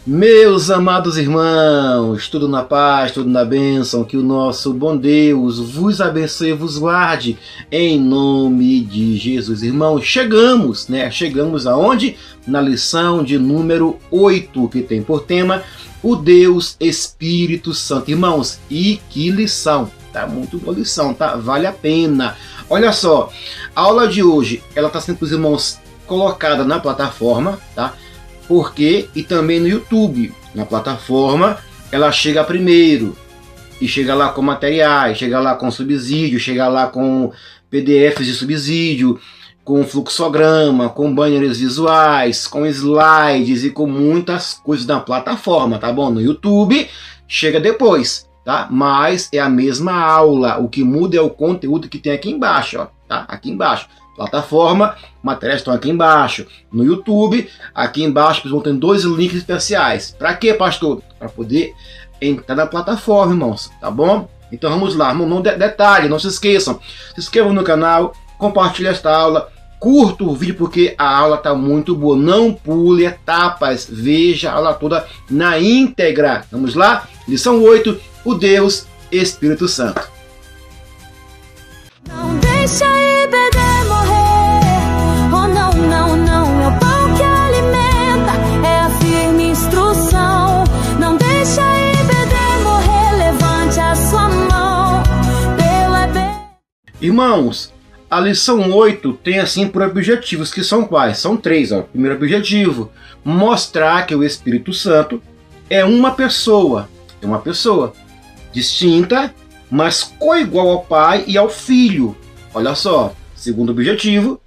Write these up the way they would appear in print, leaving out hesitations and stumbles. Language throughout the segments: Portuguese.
Meus amados irmãos, tudo na paz, tudo na bênção, que o nosso bom Deus vos abençoe e vos guarde, em nome de Jesus. Irmãos, chegamos aonde? Na lição de número 8, que tem por tema o Deus Espírito Santo. Irmãos, e que lição, tá? Muito boa lição, tá? Vale a pena. Olha só, a aula de hoje, ela está sendo para os irmãos colocada na plataforma, tá? Porque e também no YouTube, na plataforma, ela chega primeiro e chega lá com materiais, chega lá com subsídio, chega lá com PDFs de subsídio, com fluxograma, com banners visuais, com slides e com muitas coisas na plataforma, tá bom? No YouTube chega depois, tá? Mas é a mesma aula, o que muda é o conteúdo que tem aqui embaixo, ó, tá? Aqui embaixo. Plataforma, materiais estão aqui embaixo. No YouTube, aqui embaixo, vocês vão ter 2 links especiais. Para quê, pastor? Para poder entrar na plataforma, irmãos, tá bom? Então vamos lá, não detalhe, não se esqueçam. Se inscrevam no canal, compartilhe esta aula, curta o vídeo porque a aula está muito boa. Não pule etapas, veja a aula toda na íntegra. Vamos lá? Lição 8, o Deus Espírito Santo. Não deixa IBD morrer, oh não, é o pão que alimenta, é a firme instrução. Não deixa IBD morrer, levante a sua mão, Irmãos, a lição 8 tem assim por objetivos, que são quais? São 3, ó. Primeiro objetivo, mostrar que o Espírito Santo é uma pessoa distinta, mas coigual ao Pai e ao Filho. Olha só. Segundo objetivo,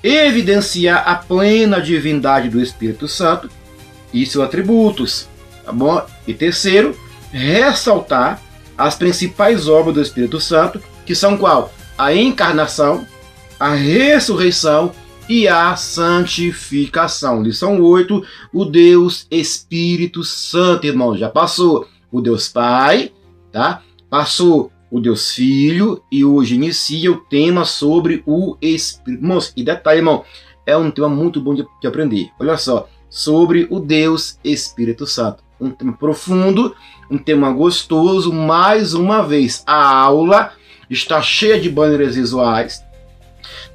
evidenciar a plena divindade do Espírito Santo e seus atributos, tá bom? E terceiro, ressaltar as principais obras do Espírito Santo, que são qual? A encarnação, a ressurreição e a santificação. Lição 8, o Deus Espírito Santo, irmãos. Já passou o Deus Pai, tá? Passou o Deus Filho e hoje inicia o tema sobre o Espírito. Irmãos, e detalhe, irmão, é um tema muito bom de aprender. Olha só, sobre o Deus Espírito Santo. Um tema profundo, um tema gostoso. Mais uma vez, a aula está cheia de banners visuais.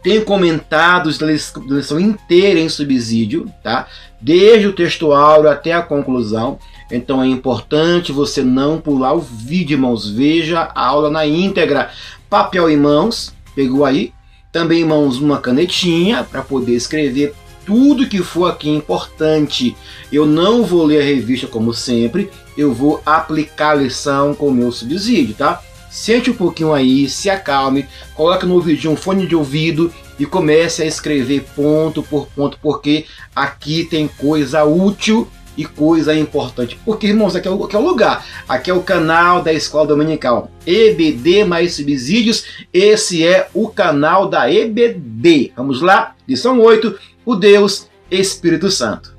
Tem comentados da lição inteira em subsídio, tá? Desde o texto áureo até a conclusão. Então é importante você não pular o vídeo, irmãos. Veja a aula na íntegra. Papel em mãos, pegou aí? Também em mãos uma canetinha para poder escrever tudo que for aqui importante. Eu não vou ler a revista como sempre. Eu vou aplicar a lição com o meu subsídio, tá? Sente um pouquinho aí, se acalme, coloque no ouvidinho um fone de ouvido e comece a escrever ponto por ponto, porque aqui tem coisa útil e coisa importante. Porque, irmãos, aqui é o lugar. Aqui é o canal da Escola Dominical EBD mais subsídios. Esse é o canal da EBD. Vamos lá? Lição 8, o Deus Espírito Santo.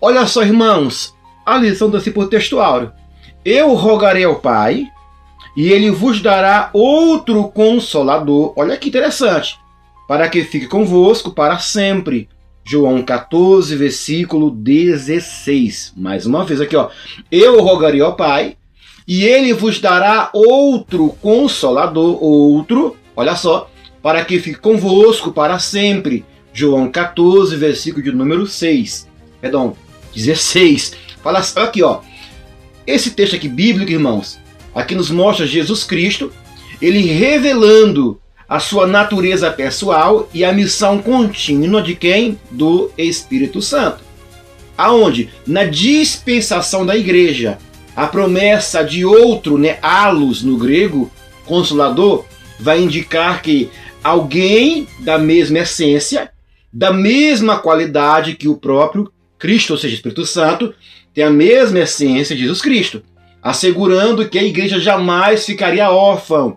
Olha só, irmãos, a lição está assim por texto áureo. Eu rogarei ao Pai, e Ele vos dará outro Consolador. Olha que interessante. Para que fique convosco para sempre. João 14, versículo 16. Mais uma vez aqui, ó. Eu rogarei ao Pai, e Ele vos dará outro Consolador. Outro, olha só. Para que fique convosco para sempre. João 14, versículo de número 6. Perdão, 16. Fala aqui, ó. Esse texto aqui bíblico, irmãos, aqui nos mostra Jesus Cristo, ele revelando a sua natureza pessoal e a missão contínua de quem? Do Espírito Santo. Aonde? Na dispensação da igreja. A promessa de outro, allos no grego, consolador, vai indicar que alguém da mesma essência, da mesma qualidade que o próprio Cristo, ou seja, o Espírito Santo, tem a mesma essência de Jesus Cristo, assegurando que a igreja jamais ficaria órfã.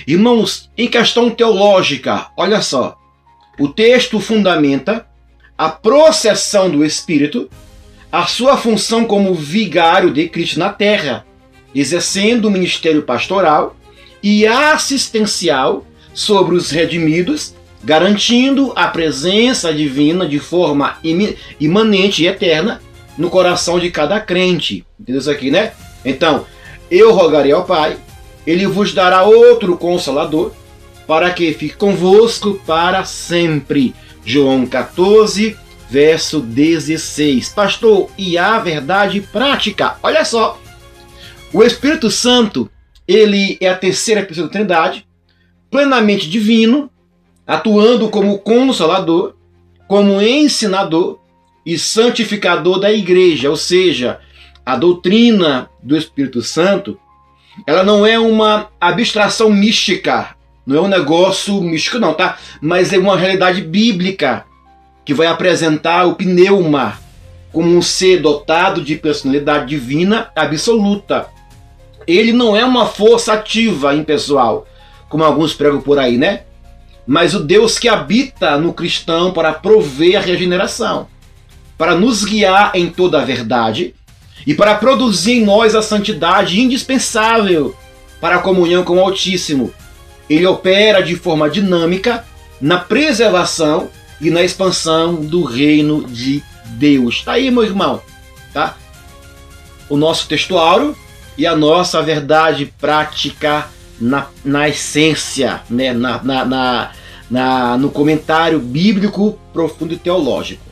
Irmãos, em questão teológica, olha só, o texto fundamenta a processão do Espírito, a sua função como vigário de Cristo na terra, exercendo o ministério pastoral e assistencial sobre os redimidos garantindo a presença divina de forma imanente e eterna no coração de cada crente. Entendeu isso aqui, né? Então, eu rogarei ao Pai, Ele vos dará outro Consolador, para que fique convosco para sempre. João 14, verso 16. Pastor, e a verdade prática? Olha só, o Espírito Santo, ele é a terceira pessoa da Trindade, plenamente divino, atuando como Consolador, como ensinador e santificador da igreja. Ou seja, a doutrina do Espírito Santo, ela não é uma abstração mística, não é um negócio místico não, tá? Mas é uma realidade bíblica que vai apresentar o pneuma como um ser dotado de personalidade divina absoluta. Ele não é uma força ativa impessoal, como alguns pregam por aí, né? Mas o Deus que habita no cristão para prover a regeneração, para nos guiar em toda a verdade e para produzir em nós a santidade indispensável para a comunhão com o Altíssimo. Ele opera de forma dinâmica na preservação e na expansão do reino de Deus. Tá aí, meu irmão, tá? O nosso textuário e a nossa verdade prática na essência, né? No comentário bíblico profundo e teológico.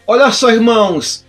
Olha só, irmãos,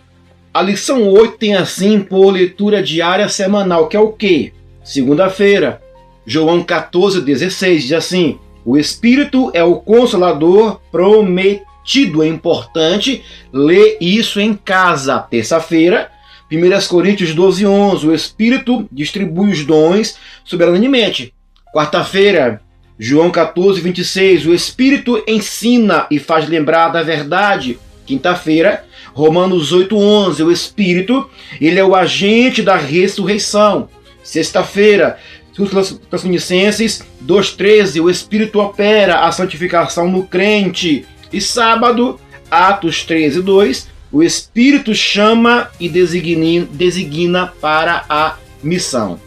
a lição 8 tem assim por leitura diária semanal, que é o quê? Segunda-feira, João 14, 16, diz assim: o Espírito é o Consolador prometido. É importante ler isso em casa. Terça-feira, 1 Coríntios 12, 11, o Espírito distribui os dons soberanamente. Quarta-feira, João 14, 26, o Espírito ensina e faz lembrar da verdade. Quinta-feira, Romanos 8, 11, o Espírito, ele é o agente da ressurreição. Sexta-feira, Tessalonicenses 2,13, o Espírito opera a santificação no crente. E sábado, Atos 13, 2, o Espírito chama e designa para a missão.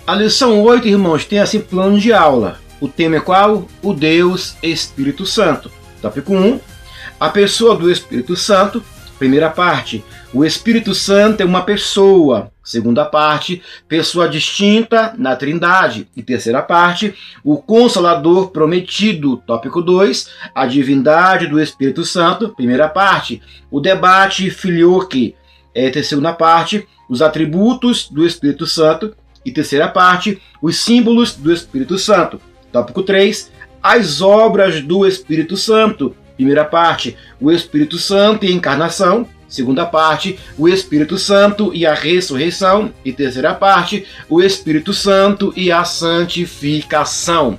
A lição 8, irmãos, tem assim plano de aula. O tema é qual? O Deus Espírito Santo. Tópico 1, a pessoa do Espírito Santo. Primeira parte, o Espírito Santo é uma pessoa. Segunda parte, pessoa distinta na Trindade. E terceira parte, o Consolador prometido. Tópico 2, a divindade do Espírito Santo. Primeira parte, o debate filioque. Segunda parte, os atributos do Espírito Santo. E terceira parte, os símbolos do Espírito Santo. Tópico 3, as obras do Espírito Santo. Primeira parte, o Espírito Santo e a encarnação. Segunda parte, o Espírito Santo e a ressurreição. E terceira parte, o Espírito Santo e a santificação.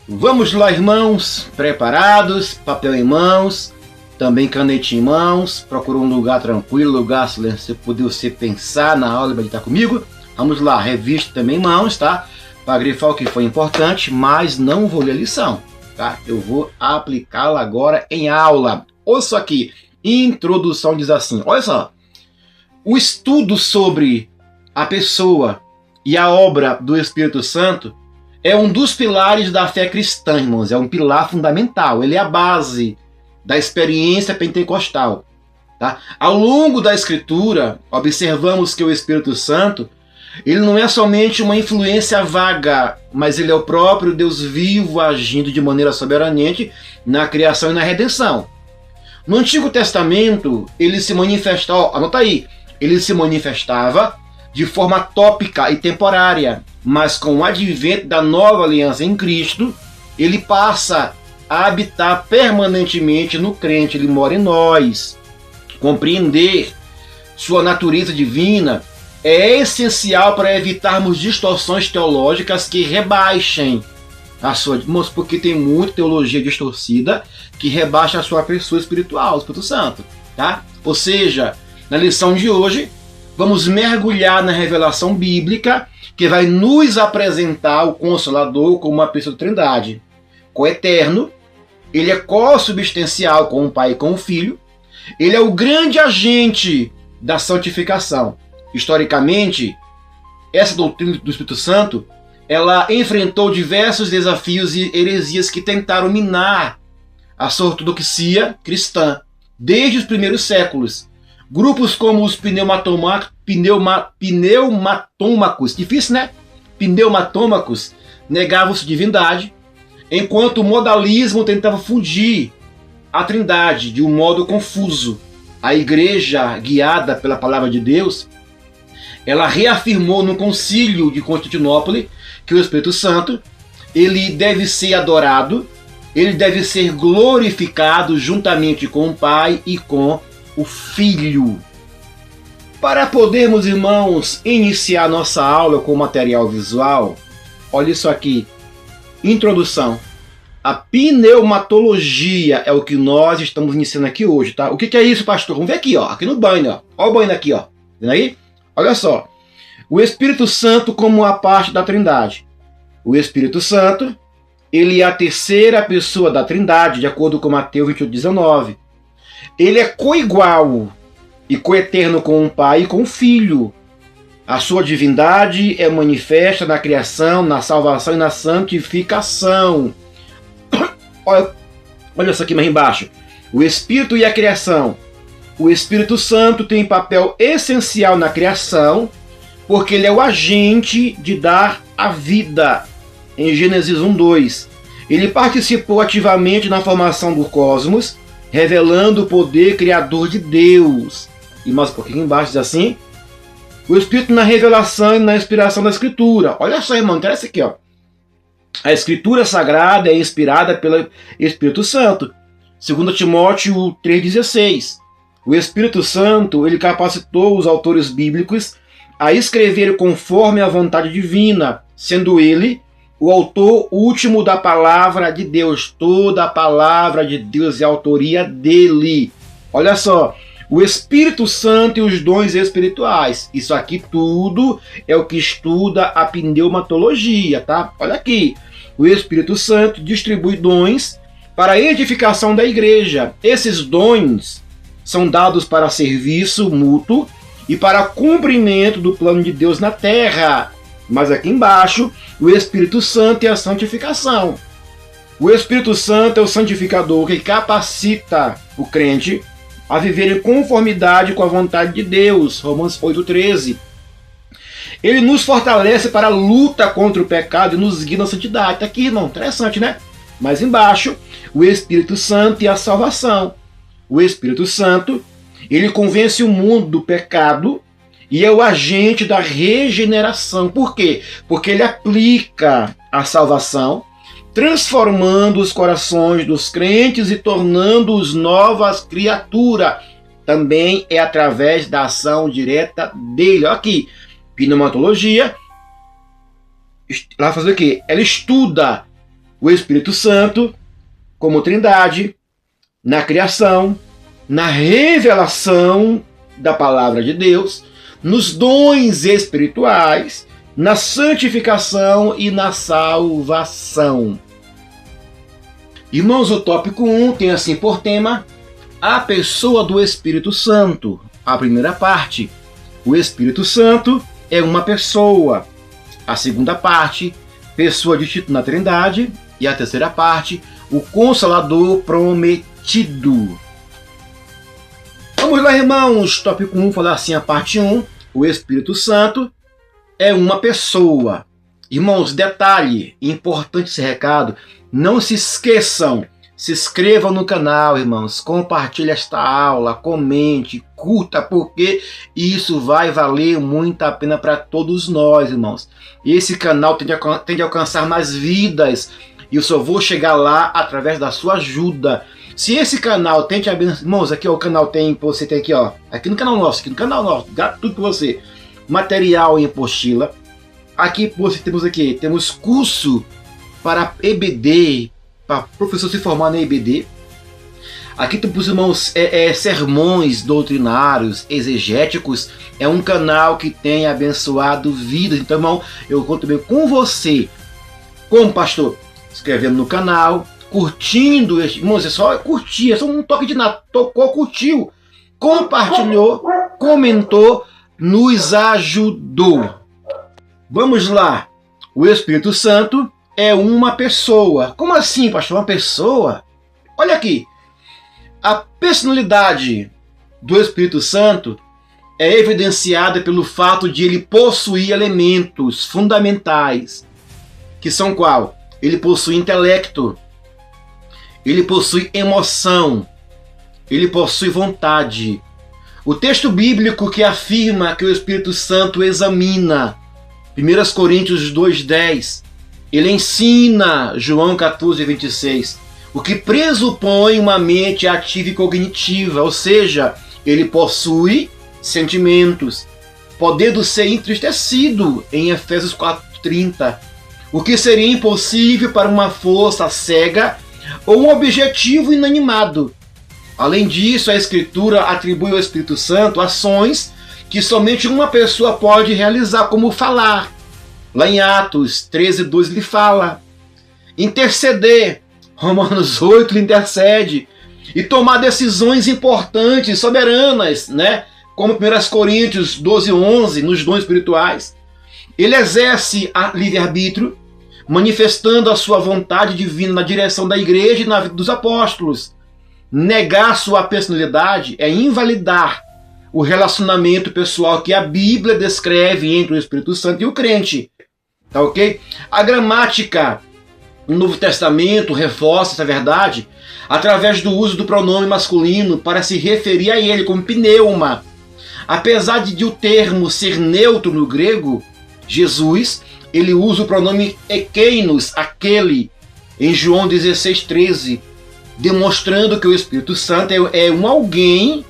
Vamos lá, irmãos, preparados, papel em mãos, também canetinha em mãos. Procura um lugar tranquilo, lugar silencioso, poder você pensar na aula e meditar comigo. Vamos lá, revista também em mãos, tá? Para grifar o que foi importante, mas não vou ler a lição, tá? Eu vou aplicá-la agora em aula. Ouça aqui. Introdução diz assim, olha só, o estudo sobre a pessoa e a obra do Espírito Santo é um dos pilares da fé cristã, irmãos, é um pilar fundamental, ele é a base da experiência pentecostal. Tá? Ao longo da Escritura, observamos que o Espírito Santo, ele não é somente uma influência vaga, mas ele é o próprio Deus vivo agindo de maneira soberanamente na criação e na redenção. No Antigo Testamento, ele se manifestava, anota aí, ele se manifestava de forma tópica e temporária, mas com o advento da nova aliança em Cristo, ele passa a habitar permanentemente no crente, ele mora em nós. Compreender sua natureza divina é essencial para evitarmos distorções teológicas que rebaixem a sua, porque tem muita teologia distorcida que rebaixa a sua pessoa espiritual, o Espírito Santo, tá? Ou seja, na lição de hoje, vamos mergulhar na revelação bíblica que vai nos apresentar o Consolador como uma pessoa da Trindade, coeterno, ele é co-substancial com o Pai e com o Filho, ele é o grande agente da santificação. Historicamente, essa doutrina do Espírito Santo ela enfrentou diversos desafios e heresias que tentaram minar a sua ortodoxia cristã desde os primeiros séculos. Grupos como os pneumatômacos, difícil, né? Pneumatômacos negavam sua divindade, enquanto o modalismo tentava fundir a Trindade de um modo confuso. A igreja, guiada pela palavra de Deus, ela reafirmou no Concílio de Constantinopla que o Espírito Santo, ele deve ser adorado, ele deve ser glorificado juntamente com o Pai e com o Filho. Para podermos, irmãos, iniciar nossa aula com material visual, olha isso aqui. Introdução. A pneumatologia é o que nós estamos iniciando aqui hoje, tá? O que é isso, pastor? Vamos ver aqui, ó. Aqui no banho, ó. Olha o banho aqui, ó. Vendo aí? Olha só. O Espírito Santo como a parte da Trindade. O Espírito Santo, ele é a terceira pessoa da Trindade, de acordo com Mateus 28:19. Ele é coigual e coeterno com o Pai e com o Filho. A sua divindade é manifesta na criação, na salvação e na santificação. Olha isso aqui mais embaixo. O Espírito e a criação. O Espírito Santo tem papel essencial na criação, porque ele é o agente de dar a vida. Em Gênesis 1:2. Ele participou ativamente na formação do cosmos, revelando o poder criador de Deus. E mais um pouquinho embaixo diz assim: o Espírito na revelação e na inspiração da Escritura. Olha só, irmão, interessa aqui, ó. A Escritura Sagrada é inspirada pelo Espírito Santo. 2 Timóteo 3,16. O Espírito Santo, ele capacitou os autores bíblicos a escrever conforme a vontade divina, sendo ele o autor último da palavra de Deus. Toda a palavra de Deus é a autoria dele. Olha só. O Espírito Santo e os dons espirituais. Isso aqui tudo é o que estuda a pneumatologia, tá? Olha aqui. O Espírito Santo distribui dons para a edificação da igreja. Esses dons são dados para serviço mútuo e para cumprimento do plano de Deus na terra. Mas aqui embaixo, o Espírito Santo é a santificação. O Espírito Santo é o santificador que capacita o crente a viver em conformidade com a vontade de Deus. Romanos 8,13. Ele nos fortalece para a luta contra o pecado e nos guia na santidade. Está aqui, irmão. Interessante, né? Mais embaixo, o Espírito Santo e a salvação. O Espírito Santo, ele convence o mundo do pecado e é o agente da regeneração. Por quê? Porque ele aplica a salvação, transformando os corações dos crentes e tornando-os novas criaturas. Também é através da ação direta dele. Olha aqui, pneumatologia. Ela vai fazer o quê? Ela estuda o Espírito Santo como Trindade, na criação, na revelação da palavra de Deus, nos dons espirituais, na santificação e na salvação. Irmãos, o tópico 1 tem assim por tema a pessoa do Espírito Santo. A primeira parte, o Espírito Santo é uma pessoa. A segunda parte, pessoa de título na Trindade. E a terceira parte, o Consolador prometido. Vamos lá, irmãos. Tópico 1, falar assim a parte 1. O Espírito Santo é uma pessoa. Irmãos, detalhe, importante esse recado. Não se esqueçam, se inscrevam no canal, irmãos. Compartilhe esta aula, comente, curta, porque isso vai valer muito a pena para todos nós, irmãos. Esse canal tende a alcançar mais vidas. E eu só vou chegar lá através da sua ajuda. Se esse canal tem te abençoar, irmãos, aqui ó, o canal tem, você tem aqui ó, aqui no canal nosso, gratuito para você, material em apostila. Aqui você temos curso para EBD, para professor se formar na EBD. Aqui temos, irmãos, sermões doutrinários, exegéticos. É um canal que tem abençoado vidas. Então, irmão, eu conto bem com você, como pastor, inscrevendo no canal, curtindo, irmãos, é só curtir, é só um toque de nada, tocou, curtiu, compartilhou, comentou, nos ajudou. Vamos lá, o Espírito Santo é uma pessoa. Como assim, pastor? Uma pessoa? Olha aqui. A personalidade do Espírito Santo é evidenciada pelo fato de ele possuir elementos fundamentais, que são qual? Ele possui intelecto, ele possui emoção, ele possui vontade. O texto bíblico que afirma que o Espírito Santo examina, 1 Coríntios 2,10, ele ensina, João 14,26, o que pressupõe uma mente ativa e cognitiva, ou seja, ele possui sentimentos, podendo ser entristecido, em Efésios 4,30, o que seria impossível para uma força cega ou um objetivo inanimado. Além disso, a Escritura atribui ao Espírito Santo ações que somente uma pessoa pode realizar, como falar. Lá em Atos 13:2 ele fala. Interceder, Romanos 8 ele intercede. E tomar decisões importantes, soberanas, né? Como 1 Coríntios 12:11, nos dons espirituais. Ele exerce a livre-arbítrio, manifestando a sua vontade divina na direção da igreja e na vida dos apóstolos. Negar sua personalidade é invalidar o relacionamento pessoal que a Bíblia descreve entre o Espírito Santo e o crente. Tá ok? A gramática no Novo Testamento reforça essa verdade através do uso do pronome masculino para se referir a ele como pneuma. Apesar de o termo ser neutro no grego, Jesus, ele usa o pronome ekeinos, aquele, em João 16:13, demonstrando que o Espírito Santo é um alguém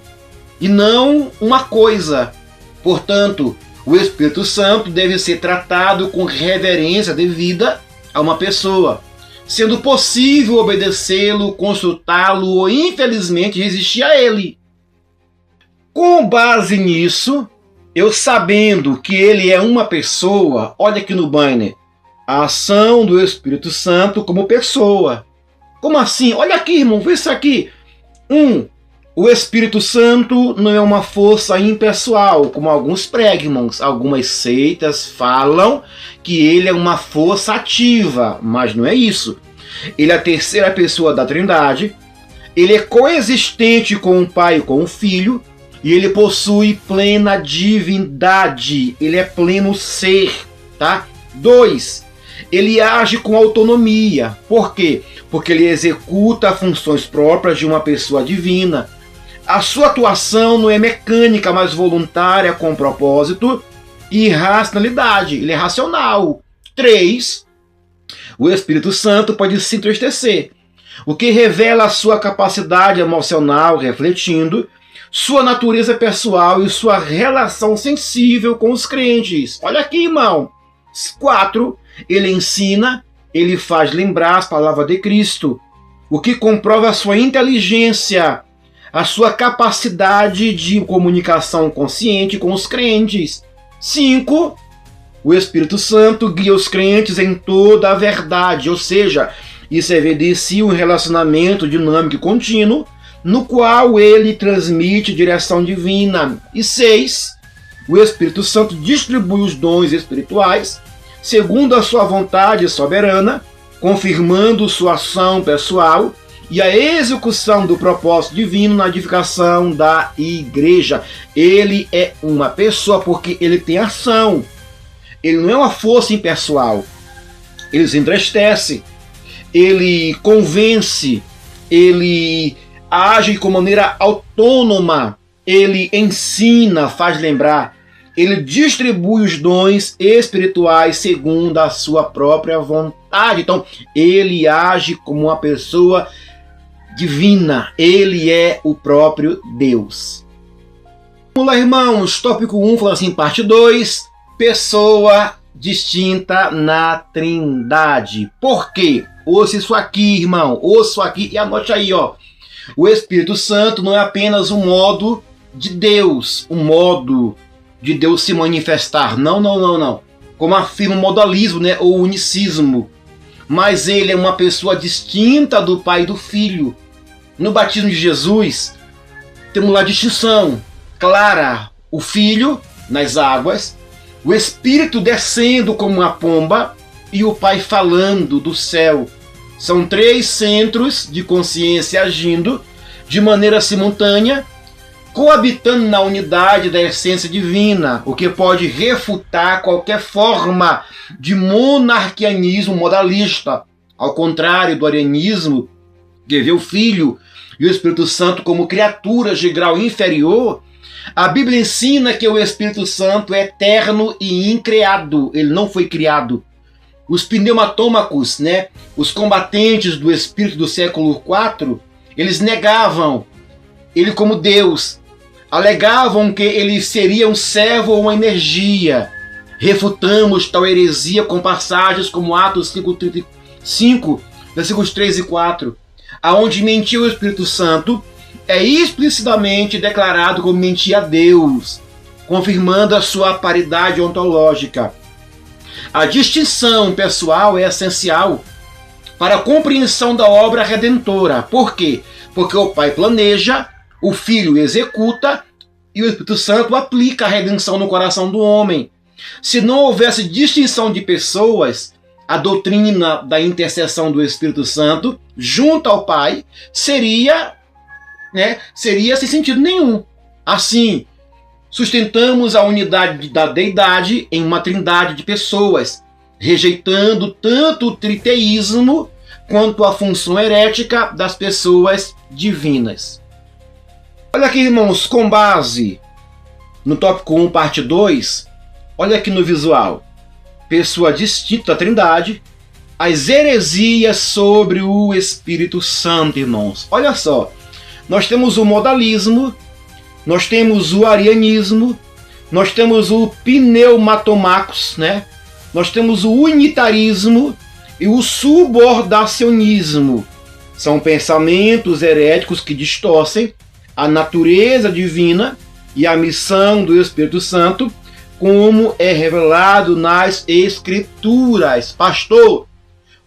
e não uma coisa. Portanto, o Espírito Santo deve ser tratado com reverência devida a uma pessoa, sendo possível obedecê-lo, consultá-lo ou, infelizmente, resistir a ele. Com base nisso, eu sabendo que ele é uma pessoa, olha aqui no banner, a ação do Espírito Santo como pessoa. Como assim? Olha aqui, irmão, vê isso aqui. O Espírito Santo não é uma força impessoal, como alguns pregam, irmãos. Algumas seitas falam que ele é uma força ativa, mas não é isso. Ele é a terceira pessoa da Trindade, ele é coexistente com o Pai e com o Filho, e ele possui plena divindade, ele é pleno ser, tá? 2. Ele age com autonomia. Por quê? Porque ele executa funções próprias de uma pessoa divina. A sua atuação não é mecânica, mas voluntária, com propósito e racionalidade. Ele é racional. 3. O Espírito Santo pode se entristecer, o que revela a sua capacidade emocional, refletindo sua natureza pessoal e sua relação sensível com os crentes. Olha aqui, irmão. 4. Ele ensina, ele faz lembrar as palavras de Cristo, o que comprova a sua inteligência, a sua capacidade de comunicação consciente com os crentes. 5. O Espírito Santo guia os crentes em toda a verdade, ou seja, isso evidencia um relacionamento dinâmico e contínuo, no qual ele transmite direção divina. E 6. O Espírito Santo distribui os dons espirituais segundo a sua vontade soberana, confirmando sua ação pessoal e a execução do propósito divino na edificação da igreja. Ele é uma pessoa porque ele tem ação. Ele não é uma força impessoal. Ele se entristece, ele convence, ele age com maneira autônoma, ele ensina, faz lembrar, ele distribui os dons espirituais segundo a sua própria vontade. Então, ele age como uma pessoa divina. Ele é o próprio Deus. Vamos lá, irmãos. Tópico 1, falando assim, parte 2. Pessoa distinta na Trindade. Por quê? Ouça isso aqui, irmão. Ouça isso aqui e anote aí, ó. O Espírito Santo não é apenas um modo de Deus, um modo de Deus se manifestar. Não. Como afirma o modalismo, né, ou unicismo. Mas ele é uma pessoa distinta do Pai e do Filho. No batismo de Jesus, temos lá a distinção clara. O Filho nas águas, o Espírito descendo como uma pomba, e o Pai falando do céu. São três centros de consciência agindo de maneira simultânea, coabitando na unidade da essência divina, o que pode refutar qualquer forma de monarquianismo modalista. Ao contrário do arianismo, que vê o Filho e o Espírito Santo como criaturas de grau inferior, a Bíblia ensina que o Espírito Santo é eterno e increado. Ele não foi criado. Os pneumatômacos, os combatentes do Espírito do século IV, eles negavam ele como Deus. Alegavam que ele seria um servo ou uma energia. Refutamos tal heresia com passagens como Atos 5:35, versículos 3 e 4, aonde mentiu o Espírito Santo é explicitamente declarado como mentir a Deus, confirmando a sua paridade ontológica. A distinção pessoal é essencial para a compreensão da obra redentora. Por quê? Porque o Pai planeja, o Filho executa e o Espírito Santo aplica a redenção no coração do homem. Se não houvesse distinção de pessoas, a doutrina da intercessão do Espírito Santo junto ao Pai seria sem sentido nenhum. Assim, sustentamos a unidade da deidade em uma trindade de pessoas, rejeitando tanto o triteísmo quanto a função herética das pessoas divinas. Olha aqui, irmãos, com base no tópico 1, parte 2, olha aqui no visual. Pessoa distinta da trindade, as heresias sobre o Espírito Santo, irmãos. Olha só, nós temos o modalismo, nós temos o arianismo, nós temos o pneumatomacos, nós temos o unitarismo e o subordacionismo. São pensamentos heréticos que distorcem a natureza divina e a missão do Espírito Santo, como é revelado nas Escrituras. Pastor,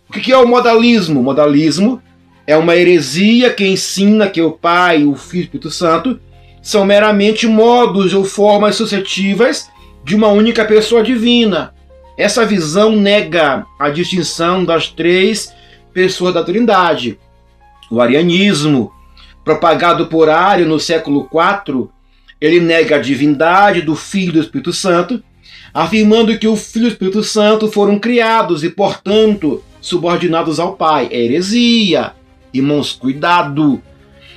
o que é o modalismo? O modalismo é uma heresia que ensina que o Pai, o Filho e o Espírito Santo são meramente modos ou formas suscetíveis de uma única pessoa divina. Essa visão nega a distinção das três pessoas da Trindade. O arianismo, propagado por Ário no século IV, ele nega a divindade do Filho e do Espírito Santo, afirmando que o Filho e o Espírito Santo foram criados e, portanto, subordinados ao Pai. É heresia. Irmãos, cuidado!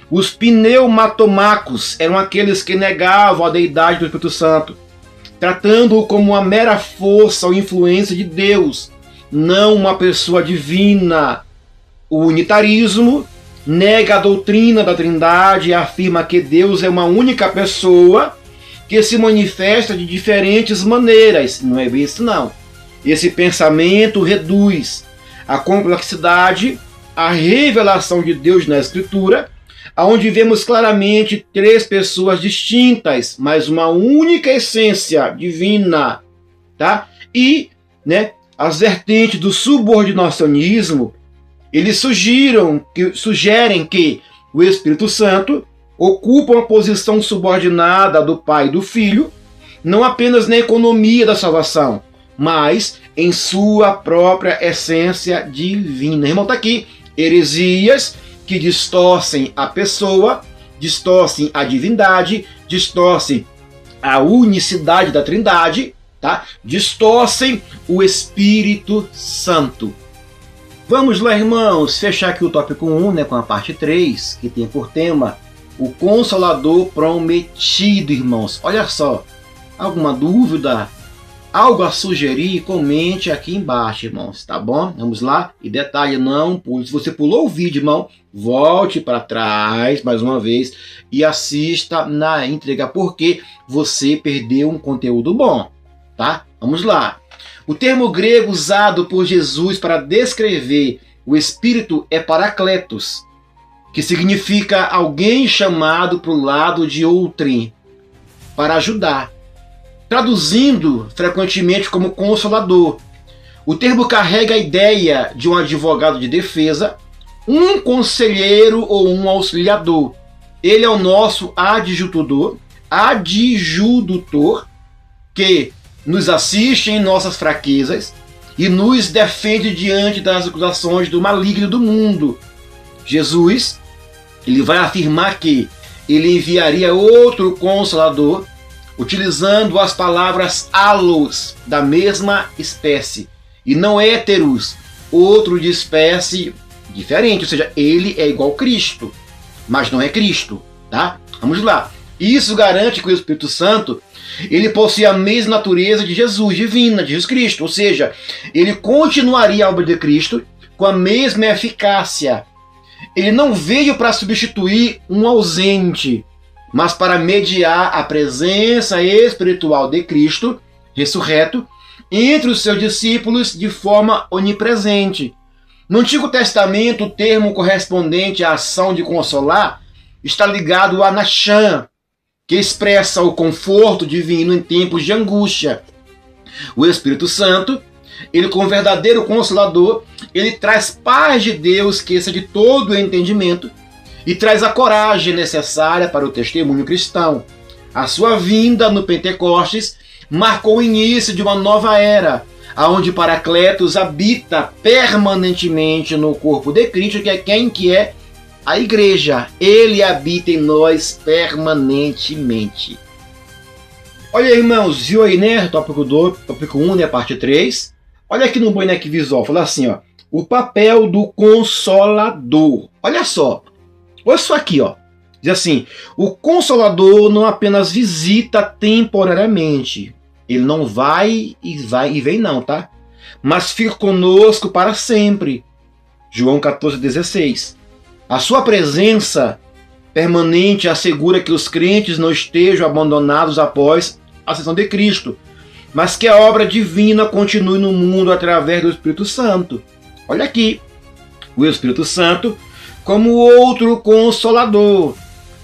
Os pneumatomacos eram aqueles que negavam a deidade do Espírito Santo, tratando-o como uma mera força ou influência de Deus, não uma pessoa divina. O unitarismo nega a doutrina da Trindade e afirma que Deus é uma única pessoa que se manifesta de diferentes maneiras. Não é bem isso, não. Esse pensamento reduz a complexidade, a revelação de Deus na Escritura, onde vemos claramente três pessoas distintas, mas uma única essência divina, tá? E, as vertentes do subordinacionismo, eles sugerem que o Espírito Santo ocupa uma posição subordinada do Pai e do Filho, não apenas na economia da salvação, mas em sua própria essência divina. Irmão, está aqui heresias que distorcem a pessoa, distorcem a divindade, distorcem a unicidade da Trindade, tá? Distorcem o Espírito Santo. Vamos lá, irmãos, fechar aqui o tópico 1, com a parte 3, que tem por tema o Consolador Prometido, irmãos. Olha só, alguma dúvida? Algo a sugerir? Comente aqui embaixo, irmãos, tá bom? Vamos lá? E detalhe, não pule. Se você pulou o vídeo, irmão, volte para trás mais uma vez e assista na íntegra, porque você perdeu um conteúdo bom, tá? Vamos lá. O termo grego usado por Jesus para descrever o Espírito é Paracletos, que significa alguém chamado para o lado de outrem, para ajudar, traduzindo frequentemente como consolador. O termo carrega a ideia de um advogado de defesa, um conselheiro ou um auxiliador. Ele é o nosso adjutor, que nos assiste em nossas fraquezas e nos defende diante das acusações do maligno do mundo. Jesus, ele vai afirmar que ele enviaria outro Consolador, utilizando as palavras allos, da mesma espécie, e não heteros, outro de espécie diferente, ou seja, ele é igual a Cristo, mas não é Cristo, tá? Vamos lá. Isso garante que o Espírito Santo, ele possui a mesma natureza de Jesus, divina, de Jesus Cristo, ou seja, ele continuaria a obra de Cristo com a mesma eficácia. Ele não veio para substituir um ausente, mas para mediar a presença espiritual de Cristo, ressurreto, entre os seus discípulos de forma onipresente. No Antigo Testamento, o termo correspondente à ação de consolar está ligado a Nachan, que expressa o conforto divino em tempos de angústia. O Espírito Santo, ele como verdadeiro Consolador, ele traz paz de Deus que excede todo o entendimento e traz a coragem necessária para o testemunho cristão. A sua vinda no Pentecostes marcou o início de uma nova era, onde Paracletos habita permanentemente no corpo de Cristo, que é quem que é a igreja. Ele habita em nós permanentemente. Olha aí, irmãos, viu aí, né? Tópico 1, né? Parte 3. Olha aqui no boneco visual, fala assim, ó. O papel do Consolador. Olha só. Olha isso aqui, ó. Diz assim, o Consolador não apenas visita temporariamente. Ele não vai e vem não, tá? Mas fica conosco para sempre. João 14,16. A sua presença permanente assegura que os crentes não estejam abandonados após a ascensão de Cristo, mas que a obra divina continue no mundo através do Espírito Santo. Olha aqui, o Espírito Santo, como outro Consolador,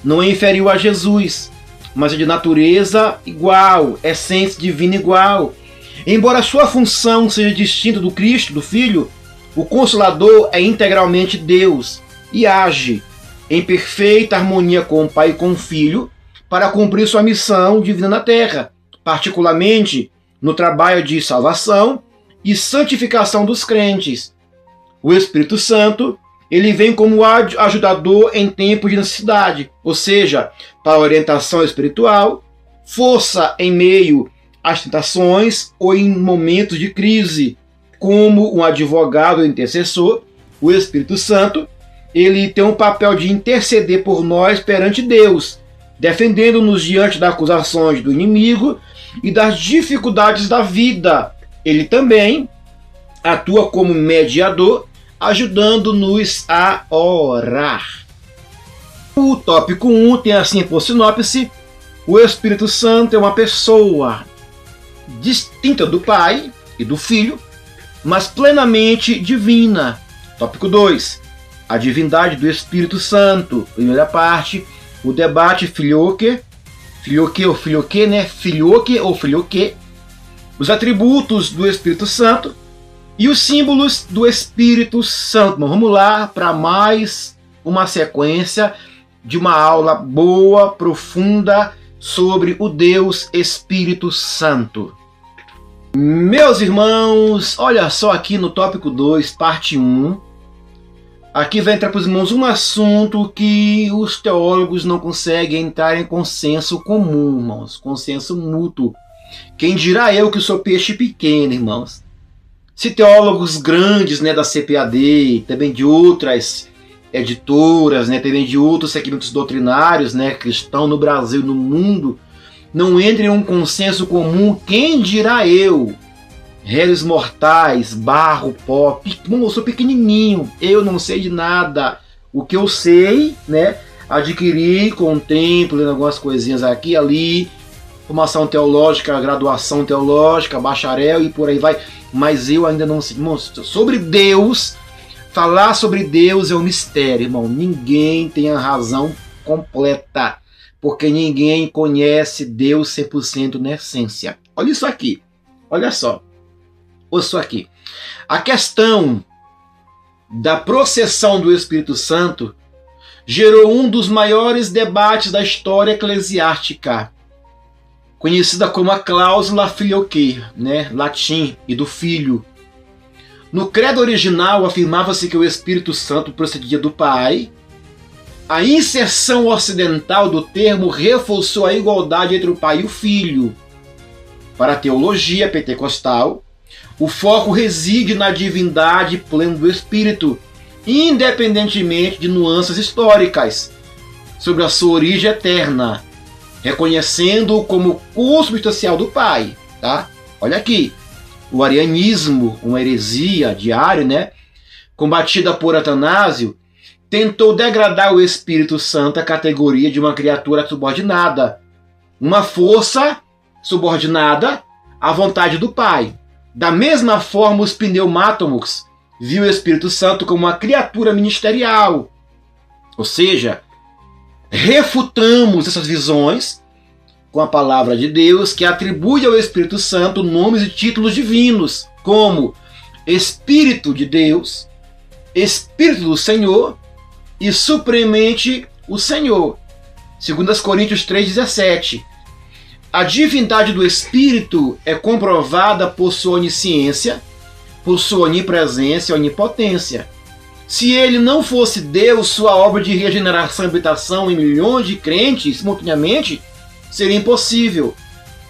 não é inferior a Jesus, mas é de natureza igual, essência divina igual. Embora sua função seja distinta do Cristo, do Filho, o Consolador é integralmente Deus e age em perfeita harmonia com o Pai e com o Filho para cumprir sua missão divina na Terra, particularmente no trabalho de salvação e santificação dos crentes. O Espírito Santo, ele vem como ajudador em tempos de necessidade, ou seja, para orientação espiritual, força em meio às tentações ou em momentos de crise. Como um advogado intercessor, o Espírito Santo, ele tem um papel de interceder por nós perante Deus, defendendo-nos diante das acusações do inimigo e das dificuldades da vida. Ele também atua como mediador, ajudando-nos a orar. O tópico 1 tem assim por sinopse: o Espírito Santo é uma pessoa distinta do Pai e do Filho, mas plenamente divina. Tópico 2. A divindade do Espírito Santo. Primeira parte, o debate filioque ou filioque, né? Filioque ou filioque. Os atributos do Espírito Santo e os símbolos do Espírito Santo. Bom, vamos lá para mais uma sequência de uma aula boa, profunda, sobre o Deus Espírito Santo. Meus irmãos, olha só aqui no tópico 2, parte 1. Aqui vai entrar para os irmãos um assunto que os teólogos não conseguem entrar em consenso comum, irmãos. Consenso mútuo. Quem dirá eu que sou peixe pequeno, irmãos? Se teólogos grandes, né, da CPAD, também de outras editoras, né, também de outros segmentos doutrinários, né, cristão no Brasil e no mundo, não entrem em um consenso comum, quem dirá eu? Réis mortais, barro, pó, eu sou pequenininho, eu não sei de nada. O que eu sei, né, adquiri com o tempo, lendo algumas coisinhas aqui e ali, formação teológica, graduação teológica, bacharel e por aí vai, mas eu ainda não sei. Irmãos, sobre Deus, falar sobre Deus é um mistério, irmão. Ninguém tem a razão completa, porque ninguém conhece Deus 100% na essência. Olha isso aqui, olha só. Olha isso aqui. A questão da processão do Espírito Santo gerou um dos maiores debates da história eclesiástica, conhecida como a cláusula filioque, né, latim, e do filho. No credo original afirmava-se que o Espírito Santo procedia do Pai. A inserção ocidental do termo reforçou a igualdade entre o Pai e o Filho. Para a teologia pentecostal, o foco reside na divindade plena do Espírito, independentemente de nuances históricas, sobre a sua origem eterna, reconhecendo-o como consubstancial do Pai. Tá? Olha aqui, o arianismo, uma heresia diária, né, combatida por Atanásio, tentou degradar o Espírito Santo à categoria de uma criatura subordinada, uma força subordinada à vontade do Pai. Da mesma forma, os pneumátomos viu o Espírito Santo como uma criatura ministerial. Ou seja, refutamos essas visões com a palavra de Deus, que atribui ao Espírito Santo nomes e títulos divinos, como Espírito de Deus, Espírito do Senhor e supremente o Senhor. 2 Coríntios 3,17. A divindade do Espírito é comprovada por sua onisciência, por sua onipresença e onipotência. Se ele não fosse Deus, sua obra de regeneração e habitação em milhões de crentes simultaneamente seria impossível.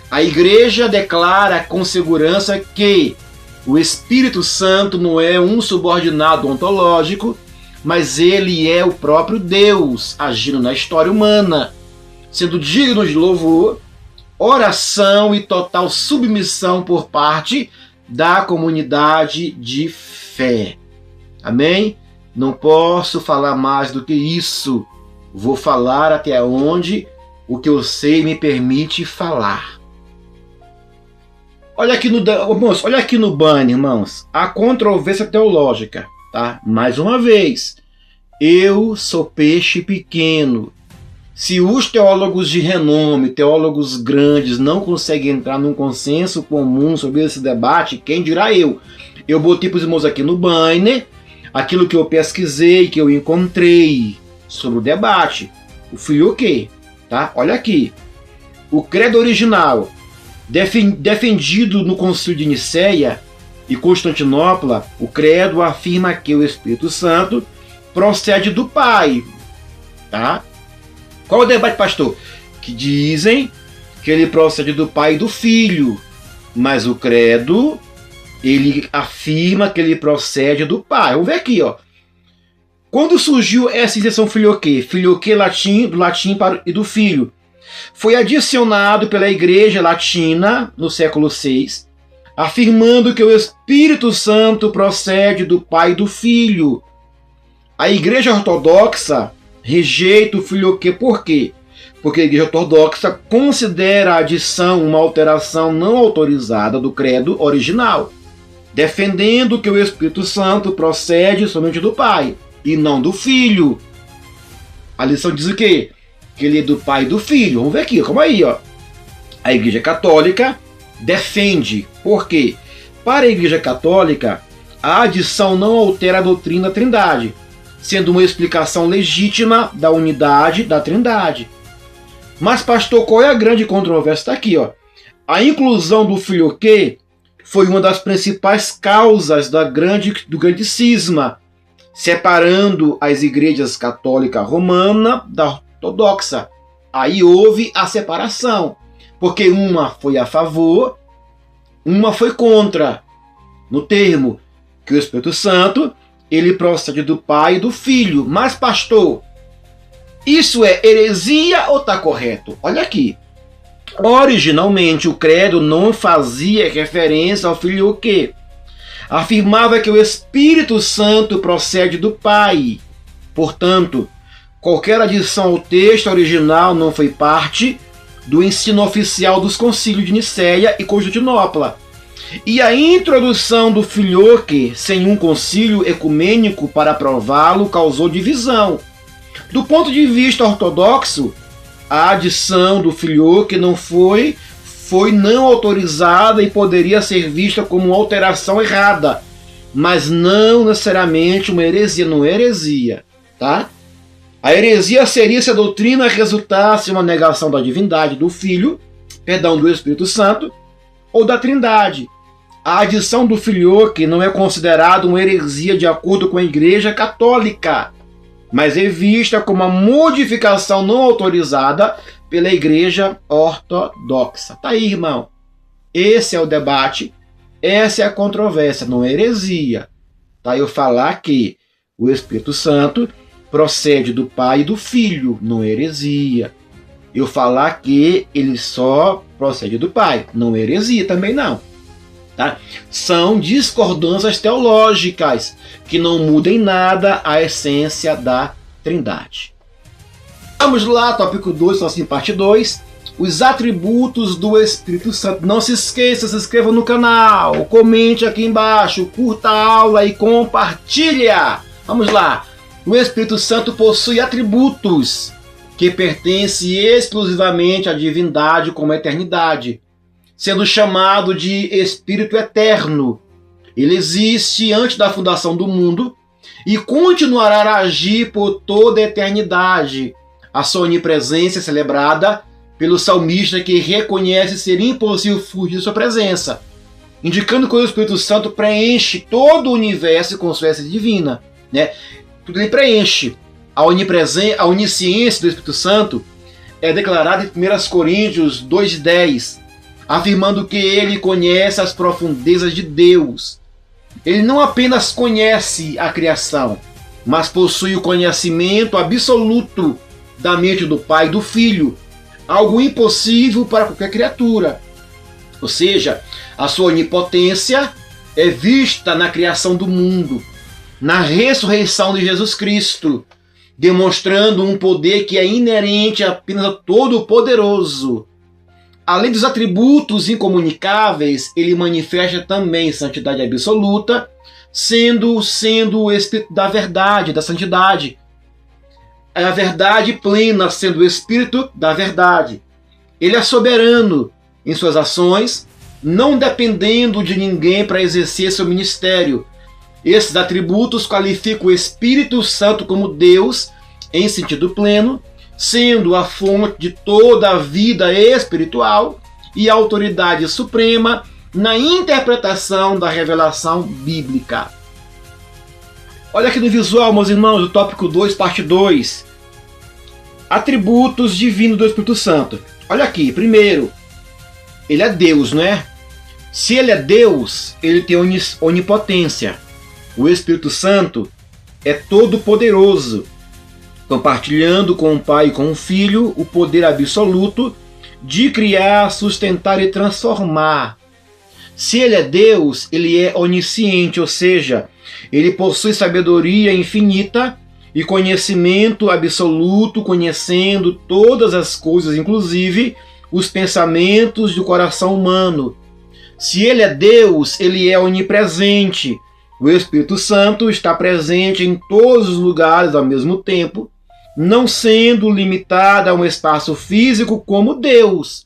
A Igreja declara com segurança que o Espírito Santo não é um subordinado ontológico, mas ele é o próprio Deus agindo na história humana, sendo digno de louvor, oração e total submissão por parte da comunidade de fé. Amém? Não posso falar mais do que isso. Vou falar até onde o que eu sei me permite falar. Olha aqui no banner, irmãos, a controvérsia teológica, tá? Mais uma vez, eu sou peixe pequeno. Se os teólogos de renome, teólogos grandes, não conseguem entrar num consenso comum sobre esse debate, quem dirá eu? Eu botei para os irmãos aqui no banner aquilo que eu pesquisei, que eu encontrei sobre o debate. O Filioque, tá? Olha aqui. O credo original, defendido no Concílio de Nicéia e Constantinopla, o credo afirma que o Espírito Santo procede do Pai, tá? Qual é o debate, pastor? Que dizem que ele procede do Pai e do Filho, mas o credo, ele afirma que ele procede do Pai. Vamos ver aqui, ó. Quando surgiu essa inserção filioque? Filioque latim, do latim para, e do filho. Foi adicionado pela Igreja Latina no século VI, afirmando que o Espírito Santo procede do Pai e do Filho. A Igreja Ortodoxa rejeita o filioque. Por quê? Porque a Igreja Ortodoxa considera a adição uma alteração não autorizada do credo original, defendendo que o Espírito Santo procede somente do Pai e não do Filho. A lição diz o quê? Que ele é do Pai e do Filho. Vamos ver aqui, calma aí, ó. A Igreja Católica defende. Por quê? Para a Igreja Católica, a adição não altera a doutrina da Trindade, sendo uma explicação legítima da unidade da Trindade. Mas, pastor, qual é a grande controvérsia? Está aqui, ó. A inclusão do filioque foi uma das principais causas do grande cisma, separando as igrejas católica romana da ortodoxa. Aí houve a separação, porque uma foi a favor, uma foi contra, no termo que o Espírito Santo ele procede do Pai e do Filho. Mas, pastor, isso é heresia ou está correto? Olha aqui. Originalmente, o credo não fazia referência ao filioque. Afirmava que o Espírito Santo procede do Pai. Portanto, qualquer adição ao texto original não foi parte do ensino oficial dos concílios de Nicéia e Constantinopla. E a introdução do filioque sem um concílio ecumênico para aprová-lo causou divisão. Do ponto de vista ortodoxo, a adição do filioque não foi não autorizada e poderia ser vista como uma alteração errada, mas não necessariamente uma heresia. Não é heresia, tá? A heresia seria se a doutrina resultasse em uma negação da divindade do Filho, do Espírito Santo ou da Trindade. A adição do filioque não é considerada uma heresia de acordo com a Igreja Católica, mas é vista como uma modificação não autorizada pela Igreja Ortodoxa. Tá aí, irmão. Esse é o debate, essa é a controvérsia, não é heresia. Tá? Eu falar que o Espírito Santo procede do Pai e do Filho, não é heresia. Eu falar que ele só procede do Pai, não é heresia também não. Tá? São discordâncias teológicas que não mudam em nada a essência da Trindade. Vamos lá, tópico 2, assim, parte 2. Os atributos do Espírito Santo. Não se esqueça, se inscreva no canal, comente aqui embaixo, curta a aula e compartilha. Vamos lá. O Espírito Santo possui atributos que pertencem exclusivamente à divindade como a eternidade, sendo chamado de Espírito Eterno. Ele existe antes da fundação do mundo e continuará a agir por toda a eternidade. A sua onipresença é celebrada pelo salmista, que reconhece ser impossível fugir de sua presença, indicando que o Espírito Santo preenche todo o universo com sua essência divina. Né? Tudo ele preenche. A onisciência do Espírito Santo é declarada em 1 Coríntios 2,10, afirmando que ele conhece as profundezas de Deus. Ele não apenas conhece a criação, mas possui o conhecimento absoluto da mente do Pai e do Filho, algo impossível para qualquer criatura. Ou seja, a sua onipotência é vista na criação do mundo, na ressurreição de Jesus Cristo, demonstrando um poder que é inerente apenas ao Todo-Poderoso. Além dos atributos incomunicáveis, ele manifesta também santidade absoluta, sendo o Espírito da verdade, da santidade. É a verdade plena, sendo o Espírito da verdade. Ele é soberano em suas ações, não dependendo de ninguém para exercer seu ministério. Esses atributos qualificam o Espírito Santo como Deus em sentido pleno, sendo a fonte de toda a vida espiritual e a autoridade suprema na interpretação da revelação bíblica. Olha aqui no visual, meus irmãos, o tópico 2, parte 2. Atributos divinos do Espírito Santo. Olha aqui, primeiro, ele é Deus, não é? Se ele é Deus, ele tem onipotência. O Espírito Santo é todo-poderoso, compartilhando com o Pai e com o Filho o poder absoluto de criar, sustentar e transformar. Se ele é Deus, ele é onisciente, ou seja, ele possui sabedoria infinita e conhecimento absoluto, conhecendo todas as coisas, inclusive os pensamentos do coração humano. Se ele é Deus, ele é onipresente. O Espírito Santo está presente em todos os lugares ao mesmo tempo, não sendo limitado a um espaço físico como Deus.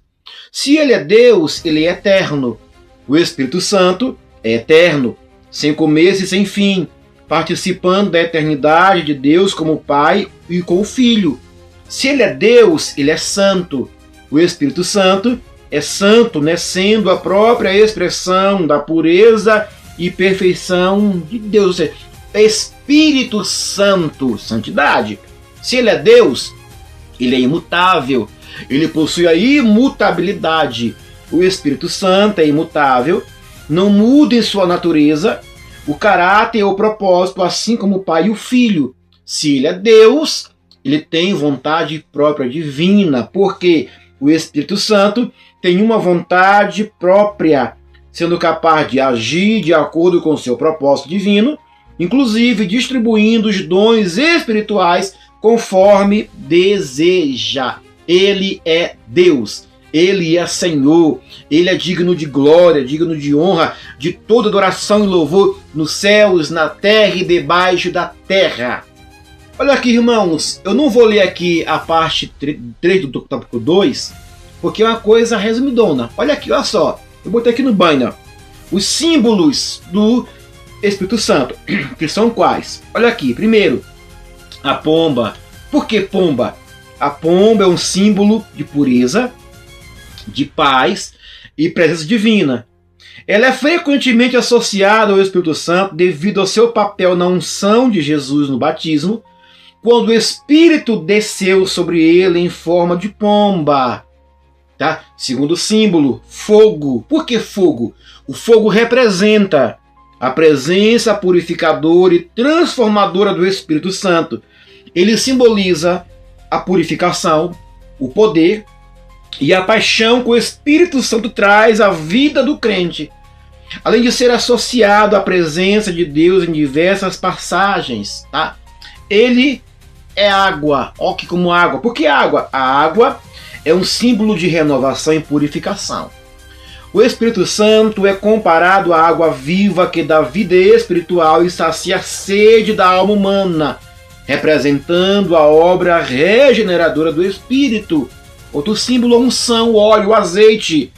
Se ele é Deus, ele é eterno. O Espírito Santo é eterno, sem começo e sem fim, participando da eternidade de Deus como Pai e com o Filho. Se ele é Deus, ele é santo. O Espírito Santo é santo, né, sendo a própria expressão da pureza e perfeição de Deus. Ou seja, Espírito Santo, santidade. Se ele é Deus, ele é imutável. Ele possui a imutabilidade. O Espírito Santo é imutável, não muda em sua natureza, o caráter ou o propósito, assim como o Pai e o Filho. Se ele é Deus, ele tem vontade própria divina, porque o Espírito Santo tem uma vontade própria, sendo capaz de agir de acordo com o seu propósito divino, inclusive distribuindo os dons espirituais conforme deseja. Ele é Deus, ele é Senhor, ele é digno de glória, digno de honra, de toda adoração e louvor nos céus, na terra e debaixo da terra. Olha aqui, irmãos, eu não vou ler aqui a parte 3 do tópico 2, porque é uma coisa resumidona. Olha aqui, olha só, eu botei aqui no banner os símbolos do Espírito Santo, que são quais? Olha aqui, primeiro, a pomba. Por que pomba? A pomba é um símbolo de pureza, de paz e presença divina. Ela é frequentemente associada ao Espírito Santo devido ao seu papel na unção de Jesus no batismo, quando o Espírito desceu sobre ele em forma de pomba. Tá? Segundo símbolo, fogo. Por que fogo? O fogo representa a presença purificadora e transformadora do Espírito Santo. Ele simboliza a purificação, o poder e a paixão que o Espírito Santo traz à vida do crente, além de ser associado à presença de Deus em diversas passagens. Tá? Ele é água. Olha que como água. Por que água? A água é um símbolo de renovação e purificação. O Espírito Santo é comparado à água viva que dá vida espiritual e sacia a sede da alma humana, representando a obra regeneradora do Espírito. Outro símbolo é a unção, o óleo, o azeite.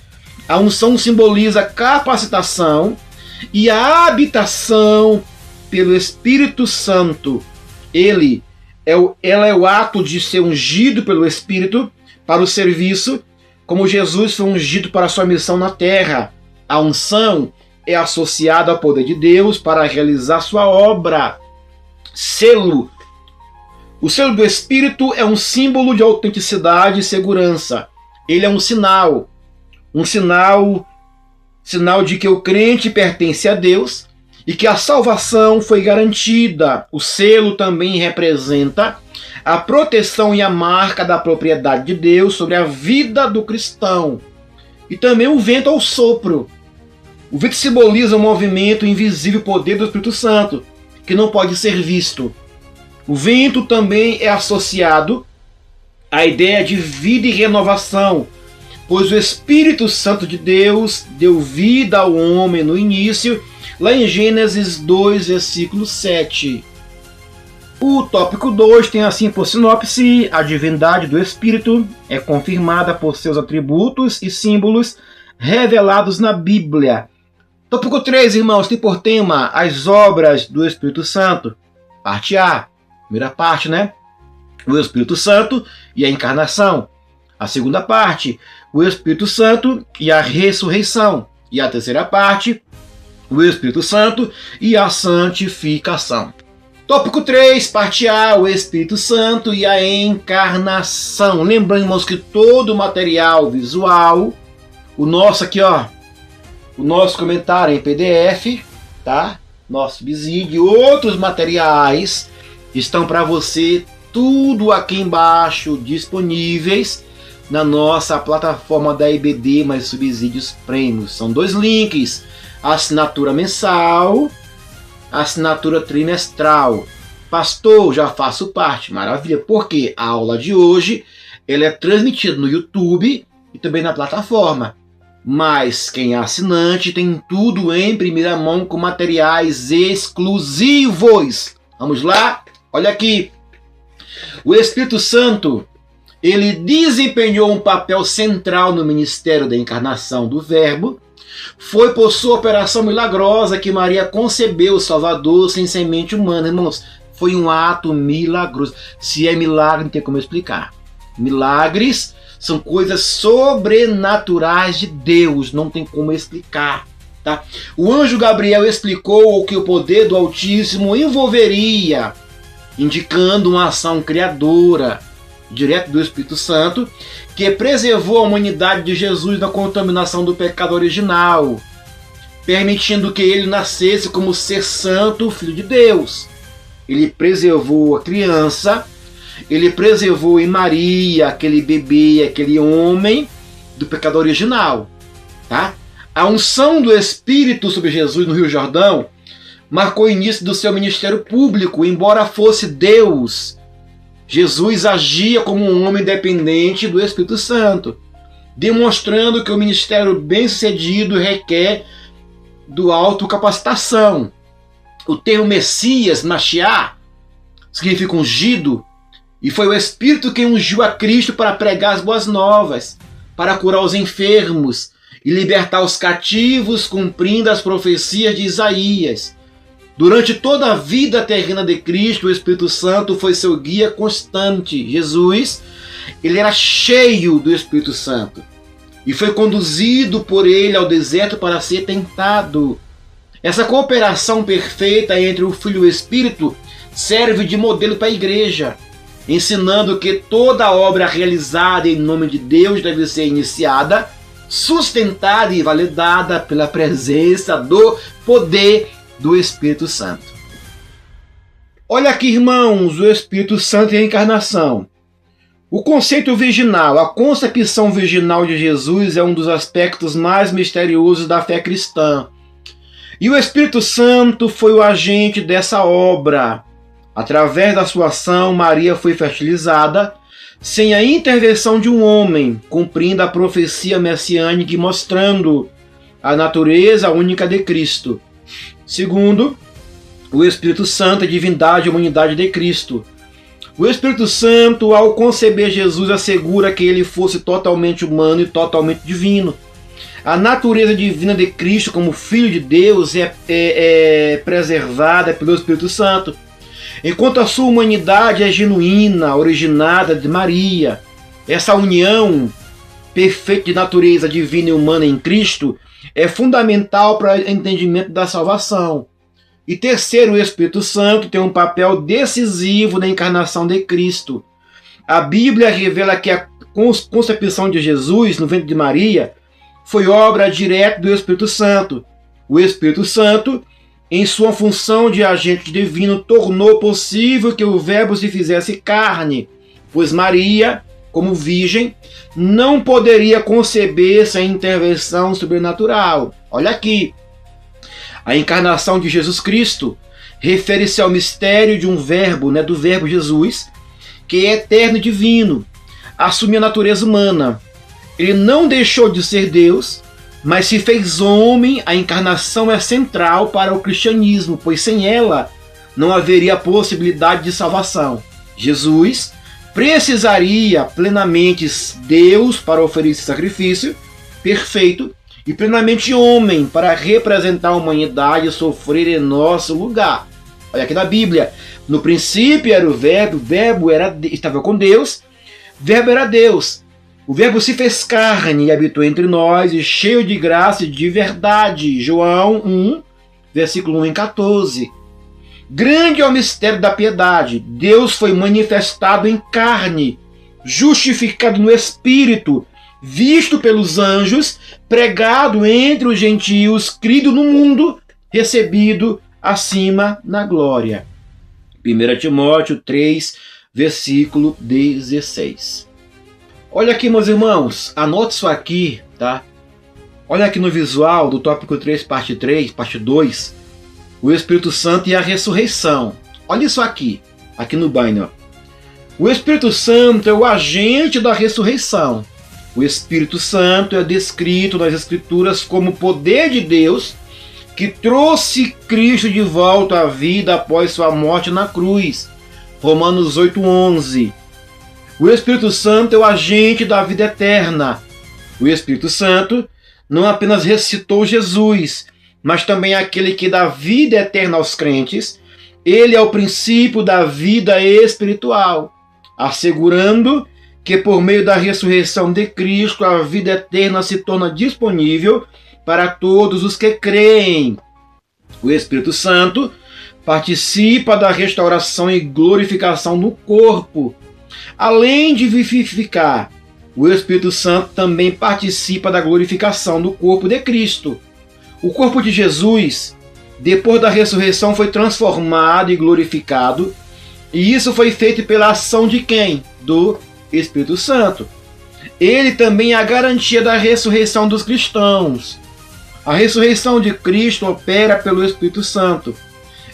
A unção simboliza a capacitação e a habitação pelo Espírito Santo. Ela é o ato de ser ungido pelo Espírito para o serviço, como Jesus foi ungido para a sua missão na terra. A unção é associada ao poder de Deus para realizar sua obra. Selo. O selo do Espírito é um símbolo de autenticidade e segurança. Ele é um sinal de que o crente pertence a Deus e que a salvação foi garantida. O selo também representa a proteção e a marca da propriedade de Deus sobre a vida do cristão. E também o vento ao sopro. O vento simboliza o movimento invisível e poder do Espírito Santo, que não pode ser visto. O vento também é associado à ideia de vida e renovação, pois o Espírito Santo de Deus deu vida ao homem no início, lá em Gênesis 2, versículo 7. O tópico 2 tem assim por sinopse: a divindade do Espírito é confirmada por seus atributos e símbolos revelados na Bíblia. Tópico 3, irmãos, tem por tema as obras do Espírito Santo. Parte A, primeira parte, né? O Espírito Santo e a encarnação. A segunda parte, o Espírito Santo e a ressurreição. E a terceira parte, o Espírito Santo e a santificação. Tópico 3, parte A, o Espírito Santo e a encarnação. Lembrando, irmãos, que todo o material visual, o nosso aqui, ó, o nosso comentário em PDF, tá? Nosso visídio e outros materiais estão para você tudo aqui embaixo disponíveis na nossa plataforma da IBD mais Subsídios Premium. São 2 links: a assinatura mensal, a assinatura trimestral. Pastor, já faço parte. Maravilha, porque a aula de hoje ela é transmitida no YouTube e também na plataforma. Mas quem é assinante tem tudo em primeira mão com materiais exclusivos. Vamos lá? Olha aqui. O Espírito Santo, ele desempenhou um papel central no ministério da encarnação do Verbo. Foi por sua operação milagrosa que Maria concebeu o Salvador sem semente humana. Irmãos, foi um ato milagroso. Se é milagre, não tem como explicar. Milagres são coisas sobrenaturais de Deus, não tem como explicar. Tá? O anjo Gabriel explicou que o poder do Altíssimo envolveria, indicando uma ação criadora direto do Espírito Santo, que preservou a humanidade de Jesus da contaminação do pecado original, permitindo que ele nascesse como ser santo, filho de Deus. Ele preservou a criança, ele preservou em Maria, aquele bebê, aquele homem, do pecado original. Tá? A unção do Espírito sobre Jesus no Rio Jordão marcou o início do seu ministério público. Embora fosse Deus, Jesus agia como um homem dependente do Espírito Santo, demonstrando que o ministério bem-sucedido requer do autocapacitação. O termo Messias, Mashiach, significa ungido, e foi o Espírito quem ungiu a Cristo para pregar as boas novas, para curar os enfermos e libertar os cativos, cumprindo as profecias de Isaías. Durante toda a vida terrena de Cristo, o Espírito Santo foi seu guia constante. Jesus, ele era cheio do Espírito Santo. e foi conduzido por ele ao deserto para ser tentado. Essa cooperação perfeita entre o Filho e o Espírito serve de modelo para a igreja, ensinando que toda obra realizada em nome de Deus deve ser iniciada, sustentada e validada pela presença do poder do Espírito Santo. Olha aqui, irmãos, o Espírito Santo e a encarnação. O conceito virginal, a concepção virginal de Jesus é um dos aspectos mais misteriosos da fé cristã. E o Espírito Santo foi o agente dessa obra. Através da sua ação, Maria foi fertilizada sem a intervenção de um homem, cumprindo a profecia messiânica e mostrando a natureza única de Cristo. Segundo, o Espírito Santo, a divindade e humanidade de Cristo. O Espírito Santo, ao conceber Jesus, assegura que ele fosse totalmente humano e totalmente divino. A natureza divina de Cristo, como Filho de Deus, é preservada pelo Espírito Santo, enquanto a sua humanidade é genuína, originada de Maria. Essa união perfeita de natureza divina e humana em Cristo é fundamental para o entendimento da salvação. E terceiro, o Espírito Santo tem um papel decisivo na encarnação de Cristo. A Bíblia revela que a concepção de Jesus no ventre de Maria foi obra direta do Espírito Santo. O Espírito Santo, em sua função de agente divino, tornou possível que o Verbo se fizesse carne, pois Maria, como virgem, não poderia conceber sem intervenção sobrenatural. Olha aqui. A encarnação de Jesus Cristo refere-se ao mistério de um verbo, do verbo Jesus, que é eterno e divino, assumiu a natureza humana. Ele não deixou de ser Deus, mas se fez homem. A encarnação é central para o cristianismo, pois sem ela não haveria possibilidade de salvação. Jesus precisaria plenamente Deus para oferecer sacrifício perfeito e plenamente homem para representar a humanidade e sofrer em nosso lugar. Olha aqui na Bíblia. No princípio era o Verbo estava com Deus, Verbo era Deus. O Verbo se fez carne e habitou entre nós, e cheio de graça e de verdade. João 1, versículo 1 em 14. Grande é o mistério da piedade. Deus foi manifestado em carne, justificado no Espírito, visto pelos anjos, pregado entre os gentios, crido no mundo, recebido acima na glória. 1 Timóteo 3, versículo 16. Olha aqui, meus irmãos, anote isso aqui, tá? Olha aqui no visual do tópico 3, parte 2, o Espírito Santo e a ressurreição. Olha isso aqui no banner. O Espírito Santo é o agente da ressurreição. O Espírito Santo é descrito nas Escrituras como poder de Deus que trouxe Cristo de volta à vida após sua morte na cruz. Romanos 8:11. O Espírito Santo é o agente da vida eterna. O Espírito Santo não apenas ressuscitou Jesus, mas também é aquele que dá vida eterna aos crentes. Ele é o princípio da vida espiritual, assegurando que por meio da ressurreição de Cristo a vida eterna se torna disponível para todos os que creem. O Espírito Santo participa da restauração e glorificação no corpo. Além de vivificar, o Espírito Santo também participa da glorificação do corpo de Cristo. O corpo de Jesus, depois da ressurreição, foi transformado e glorificado, e isso foi feito pela ação de quem? Do Espírito Santo. Ele também é a garantia da ressurreição dos cristãos. A ressurreição de Cristo opera pelo Espírito Santo.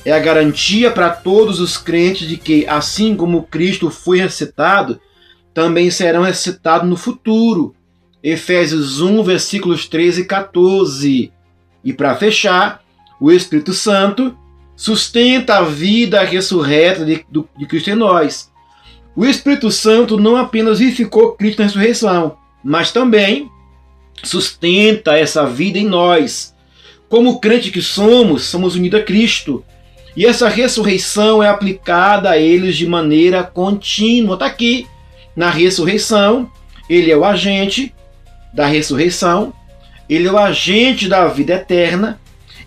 É a garantia para todos os crentes de que, assim como Cristo foi ressuscitado, também serão ressuscitados no futuro. Efésios 1, versículos 13 e 14. E para fechar, o Espírito Santo sustenta a vida ressurreta de Cristo em nós. O Espírito Santo não apenas vivificou Cristo na ressurreição, mas também sustenta essa vida em nós. Como crente que somos unidos a Cristo. E essa ressurreição é aplicada a eles de maneira contínua. Está aqui, na ressurreição, ele é o agente, da ressurreição, ele é o agente da vida eterna,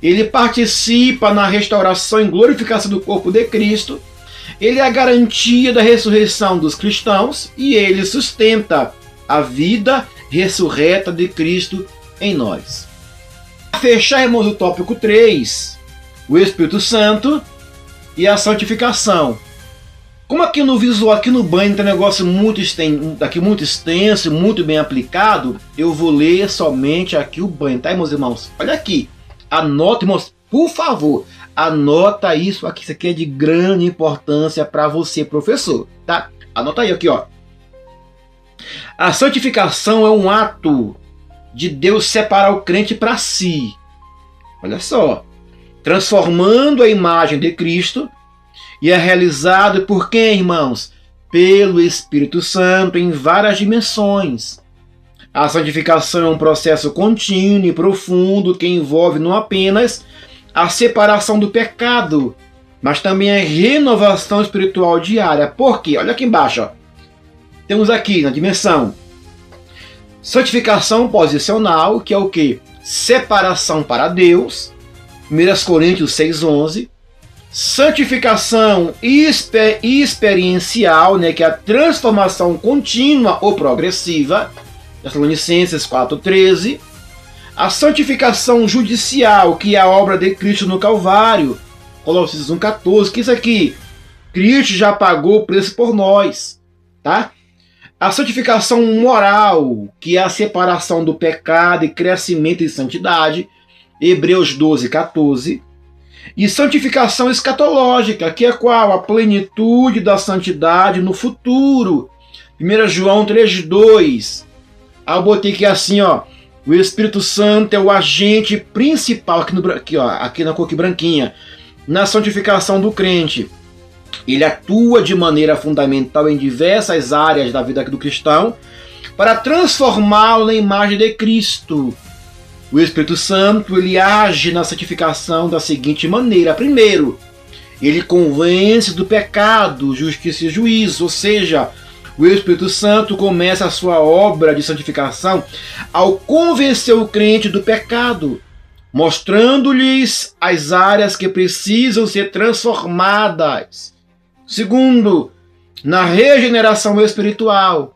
ele participa na restauração e glorificação do corpo de Cristo, ele é a garantia da ressurreição dos cristãos e ele sustenta a vida ressurreta de Cristo em nós. Para fechar, irmãos, o tópico 3, o Espírito Santo e a santificação. Como aqui no visual, aqui no banho, tem um negócio muito extenso, muito bem aplicado, eu vou ler somente aqui o banho, tá, meus irmãos? Olha aqui, anota, irmãos, por favor, anota isso aqui. Isso aqui é de grande importância para você, professor, tá? Anota aí, aqui, ó. A santificação é um ato de Deus separar o crente para si. Olha só, transformando a imagem de Cristo. E é realizado por quem, irmãos? Pelo Espírito Santo em várias dimensões. A santificação é um processo contínuo e profundo que envolve não apenas a separação do pecado, mas também a renovação espiritual diária. Por quê? Olha aqui embaixo, ó. Temos aqui na dimensão santificação posicional, que é o quê? Separação para Deus. 1 Coríntios 6:11. Santificação experiencial, né, que é a transformação contínua ou progressiva, Tessalonicenses 4:13. A santificação judicial, que é a obra de Cristo no Calvário, Colossenses 1:14, que isso aqui, Cristo já pagou o preço por nós, tá? A santificação moral, que é a separação do pecado e crescimento em santidade, Hebreus 12:14. E santificação escatológica, que é qual? A plenitude da santidade no futuro. 1 João 3:2. Eu botei aqui assim, ó. O Espírito Santo é o agente principal, aqui na cor branquinha, na santificação do crente. Ele atua de maneira fundamental em diversas áreas da vida do cristão para transformá-lo na imagem de Cristo. O Espírito Santo, ele age na santificação da seguinte maneira. Primeiro, ele convence do pecado, justiça e juízo. Ou seja, o Espírito Santo começa a sua obra de santificação ao convencer o crente do pecado, mostrando-lhes as áreas que precisam ser transformadas. Segundo, na regeneração espiritual,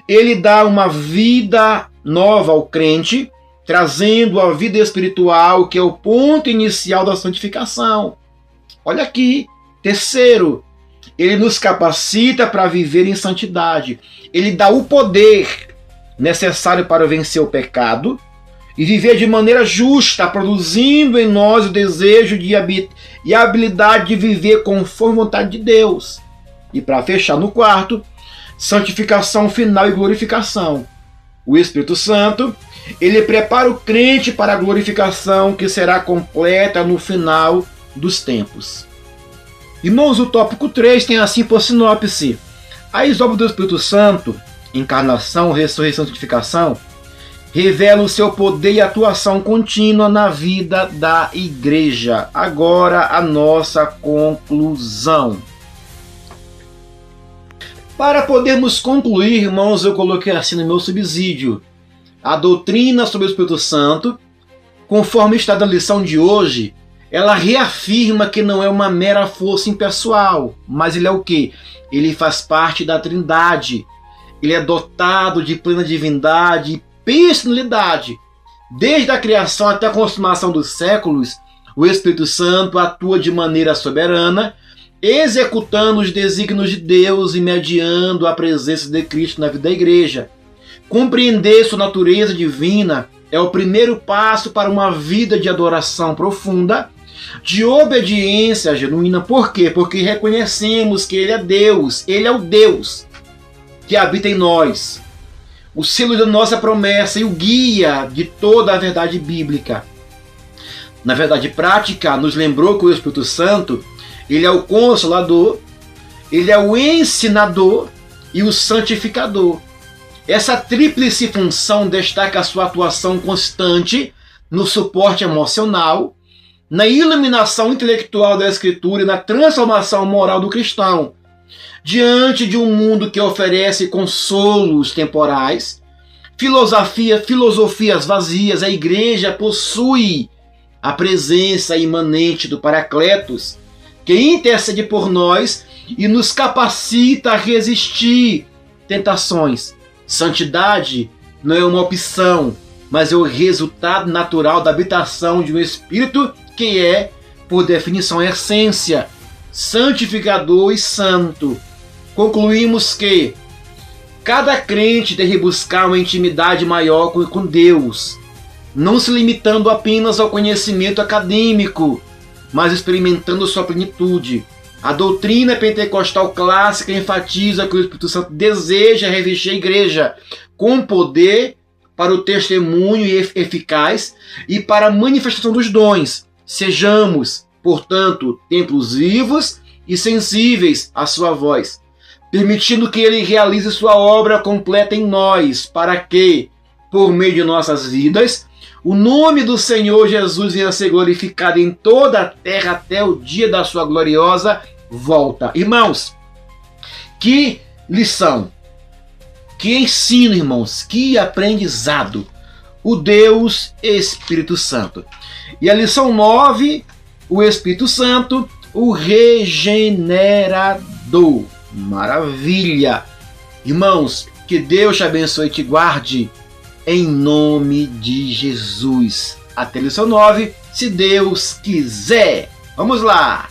ele dá uma vida nova ao crente, trazendo a vida espiritual, que é o ponto inicial da santificação. Olha aqui. Terceiro, ele nos capacita para viver em santidade. Ele dá o poder necessário para vencer o pecado e viver de maneira justa, produzindo em nós o desejo e a habilidade de viver conforme a vontade de Deus. E para fechar, no quarto, santificação final e glorificação. O Espírito Santo, ele prepara o crente para a glorificação que será completa no final dos tempos. Irmãos, o tópico 3 tem assim por sinopse: as obras do Espírito Santo, encarnação, ressurreição e santificação, revelam o seu poder e atuação contínua na vida da igreja. Agora a nossa conclusão. Para podermos concluir, irmãos, eu coloquei assim no meu subsídio: a doutrina sobre o Espírito Santo, conforme está na lição de hoje, ela reafirma que não é uma mera força impessoal, mas ele é o quê? Ele faz parte da Trindade. Ele é dotado de plena divindade e personalidade. Desde a criação até a consumação dos séculos, o Espírito Santo atua de maneira soberana, executando os desígnios de Deus e mediando a presença de Cristo na vida da igreja. Compreender sua natureza divina é o primeiro passo para uma vida de adoração profunda, de obediência genuína. Por quê? Porque reconhecemos que Ele é Deus, Ele é o Deus que habita em nós, o selo da nossa promessa e o guia de toda a verdade bíblica. Na verdade prática, nos lembrou que o Espírito Santo, ele é o Consolador, ele é o Ensinador e o Santificador. Essa tríplice função destaca a sua atuação constante no suporte emocional, na iluminação intelectual da Escritura e na transformação moral do cristão. Diante de um mundo que oferece consolos temporais, filosofias vazias. A igreja possui a presença imanente do Paracletos, que intercede por nós e nos capacita a resistir tentações. Santidade não é uma opção, mas é o resultado natural da habitação de um Espírito que é, por definição, essência, santificador e santo. Concluímos que cada crente deve buscar uma intimidade maior com Deus, não se limitando apenas ao conhecimento acadêmico, mas experimentando sua plenitude. A doutrina pentecostal clássica enfatiza que o Espírito Santo deseja revestir a igreja com poder para o testemunho eficaz e para a manifestação dos dons. Sejamos, portanto, templos vivos e sensíveis à sua voz, permitindo que ele realize sua obra completa em nós, para que, por meio de nossas vidas, o nome do Senhor Jesus venha a ser glorificado em toda a terra até o dia da sua gloriosa volta. Irmãos, que lição, que ensino, irmãos, que aprendizado. O Deus Espírito Santo. E a lição 9, o Espírito Santo, o regenerador. Maravilha! Irmãos, que Deus te abençoe e te guarde, em nome de Jesus. Até a lição 9, se Deus quiser. Vamos lá!